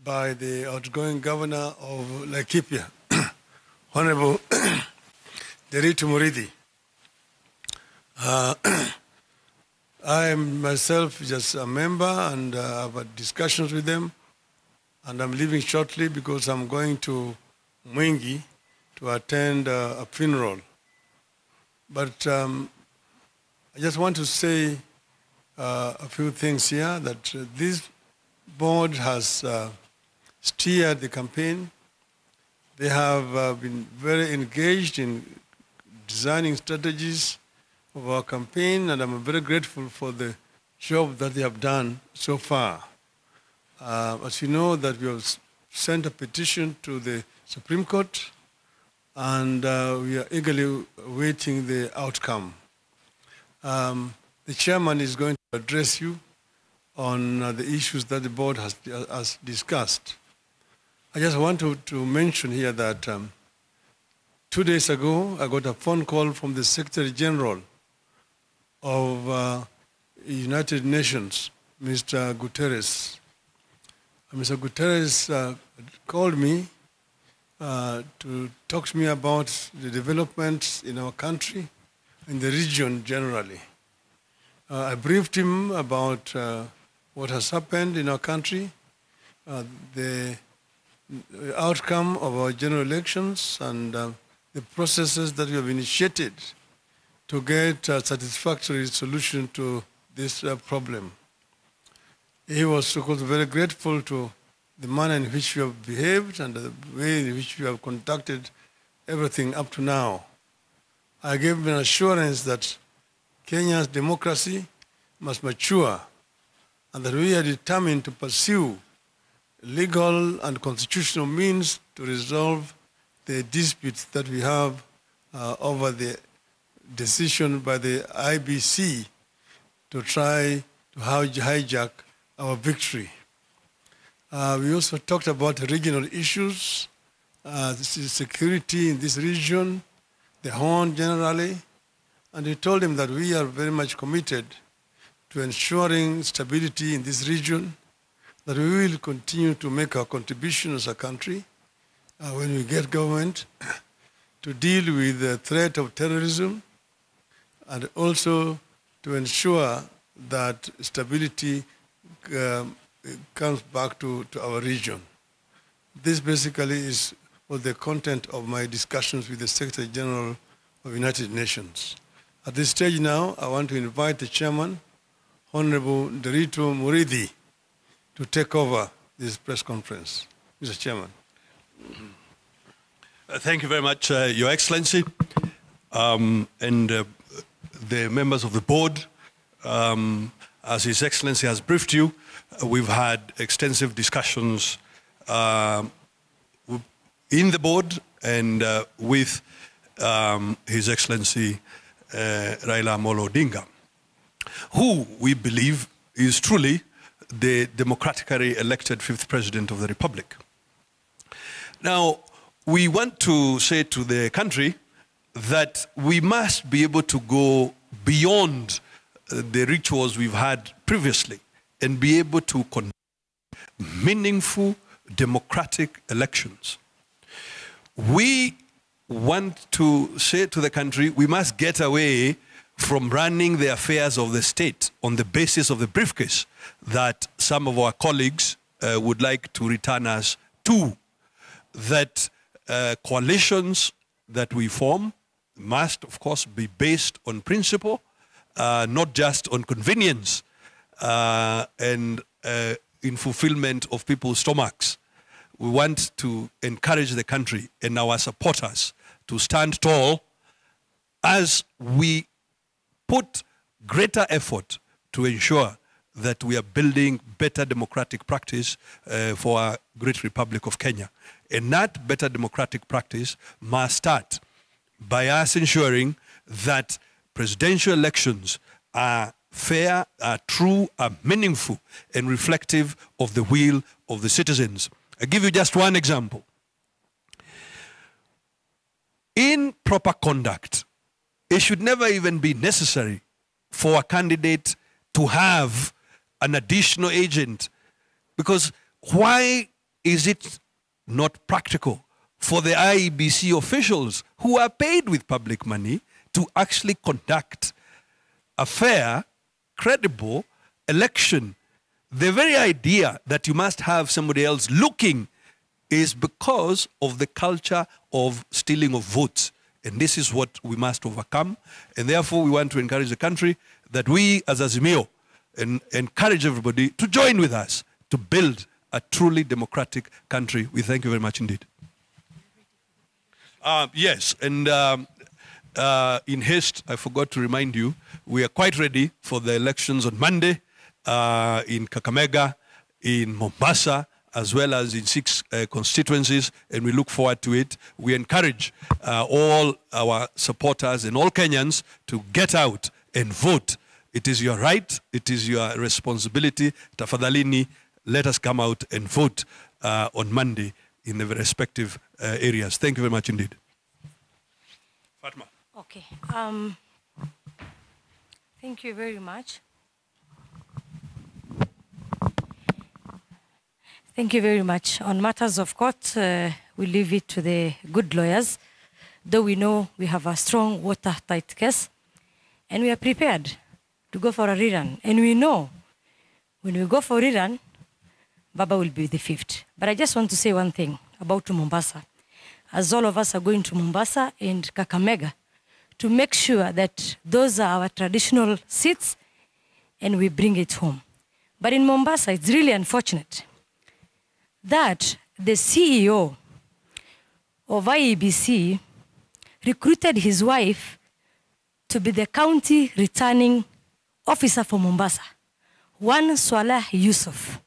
by the outgoing governor of Laikipia, Honorable Nderitu Muriithi. I am myself just a member, and I've had discussions with them, and I'm leaving shortly because I'm going to Mwingi to attend a funeral. But I just want to say a few things here, that this board has steered the campaign. They have been very engaged in designing strategies of our campaign, and I'm very grateful for the job that they have done so far. As you know, that we have sent a petition to the Supreme Court, and we are eagerly awaiting the outcome. The chairman is going to address you on the issues that the board has discussed. I just want to mention here that 2 days ago, I got a phone call from the Secretary General of United Nations, Mr. Guterres. Mr. Guterres called me to talk to me about the developments in our country and the region generally. I briefed him about what has happened in our country, the outcome of our general elections, and the processes that we have initiated to get a satisfactory solution to this problem. He was, of course, very grateful to the manner in which we have behaved and the way in which we have conducted everything up to now. I gave him an assurance that Kenya's democracy must mature and that we are determined to pursue legal and constitutional means to resolve the disputes that we have over the decision by the IBC to try to hijack our victory. We also talked about regional issues, security in this region, the Horn generally, and we told him that we are very much committed to ensuring stability in this region, that we will continue to make our contribution as a country when we get government to deal with the threat of terrorism, and also to ensure that stability comes back to our region. This basically was the content of my discussions with the Secretary General of United Nations. At this stage now, I want to invite the chairman, Honorable Nderitu Muriithi, to take over this press conference. Mr. Chairman. Thank you very much, Your Excellency, and the members of the board. As His Excellency has briefed you, we've had extensive discussions in the board and with His Excellency Raila Odinga, who we believe is truly the democratically elected 5th President of the Republic. Now, we want to say to the country that we must be able to go beyond the rituals we've had previously and be able to conduct meaningful democratic elections. We want to say to the country, we must get away from running the affairs of the state on the basis of the briefcase that some of our colleagues would like to return us to. That coalitions that we form must, of course, be based on principle, not just on convenience and in fulfillment of people's stomachs. We want to encourage the country and our supporters to stand tall as we put greater effort to ensure that we are building better democratic practice for our great Republic of Kenya. And that better democratic practice must start by us ensuring that presidential elections are fair, are true, are meaningful, and reflective of the will of the citizens. I'll give you just one example. In proper conduct, it should never even be necessary for a candidate to have an additional agent, because why is it not practical for the IEBC officials who are paid with public money to actually conduct a fair, credible election? The very idea that you must have somebody else looking is because of the culture of stealing of votes. And this is what we must overcome. And therefore, we want to encourage the country that we, as Azimio, encourage everybody to join with us to build a truly democratic country. We thank you very much indeed. Yes, and in haste, I forgot to remind you, we are quite ready for the elections on Monday in Kakamega, in Mombasa, as well as in 6 constituencies, and we look forward to it. We encourage all our supporters and all Kenyans to get out and vote. It is your right, it is your responsibility. Tafadhalini, let us come out and vote on Monday in the respective areas. Thank you very much indeed. Fatma. Okay. Thank you very much. Thank you very much. On matters of court, we leave it to the good lawyers, though we know we have a strong watertight case, and we are prepared to go for a rerun. And we know when we go for a rerun, Baba will be the 5th. But I just want to say one thing about Mombasa. As all of us are going to Mombasa and Kakamega, to make sure that those are our traditional seats and we bring it home. But in Mombasa, it's really unfortunate that the CEO of IEBC recruited his wife to be the county returning officer for Mombasa, one Swaleh Yusuf.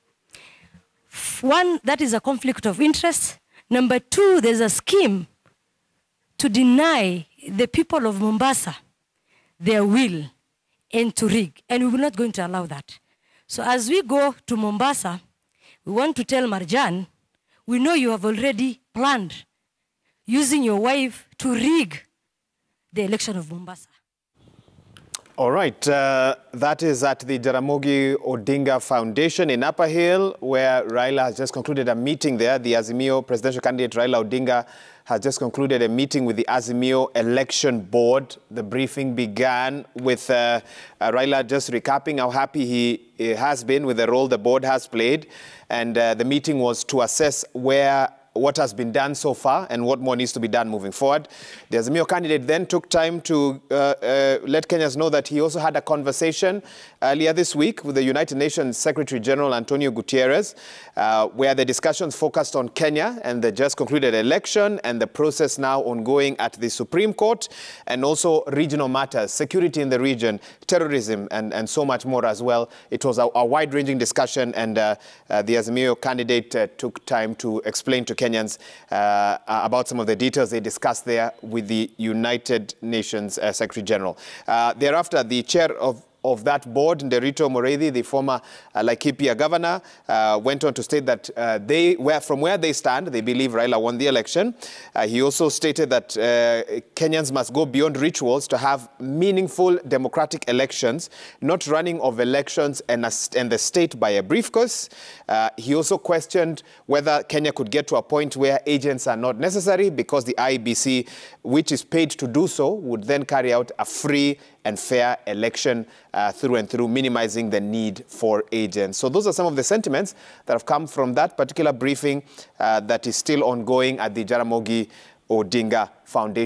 One, that is a conflict of interest. Number 2, there's a scheme to deny the people of Mombasa their will and to rig, and we will not going to allow that. So as we go to Mombasa, we want to tell Marjan, we know you have already planned using your wife to rig the election of Mombasa. All right, that is at the Jaramogi Odinga Foundation in Upper Hill, where Raila has just concluded a meeting there. The Azimio presidential candidate Raila Odinga has just concluded a meeting with the Azimio election board. The briefing began with Raila just recapping how happy he has been with the role the board has played. And the meeting was to assess what has been done so far and what more needs to be done moving forward. The Azimio candidate then took time to let Kenyans know that he also had a conversation earlier this week with the United Nations Secretary General Antonio Guterres, where the discussions focused on Kenya and the just concluded election and the process now ongoing at the Supreme Court, and also regional matters, security in the region, terrorism, and so much more as well. It was a wide-ranging discussion, and the Azimio candidate took time to explain to Kenyans about some of the details they discussed there with the United Nations Secretary General. Thereafter, the chair of that board, Nderito Moreithi, the former Laikipia governor, went on to state that from where they stand, they believe Raila won the election. He also stated that Kenyans must go beyond rituals to have meaningful democratic elections, not running of elections and the state by a briefcase. He also questioned whether Kenya could get to a point where agents are not necessary, because the IEBC, which is paid to do so, would then carry out a free and fair election through and through, minimizing the need for agents. So those are some of the sentiments that have come from that particular briefing that is still ongoing at the Jaramogi Odinga Foundation.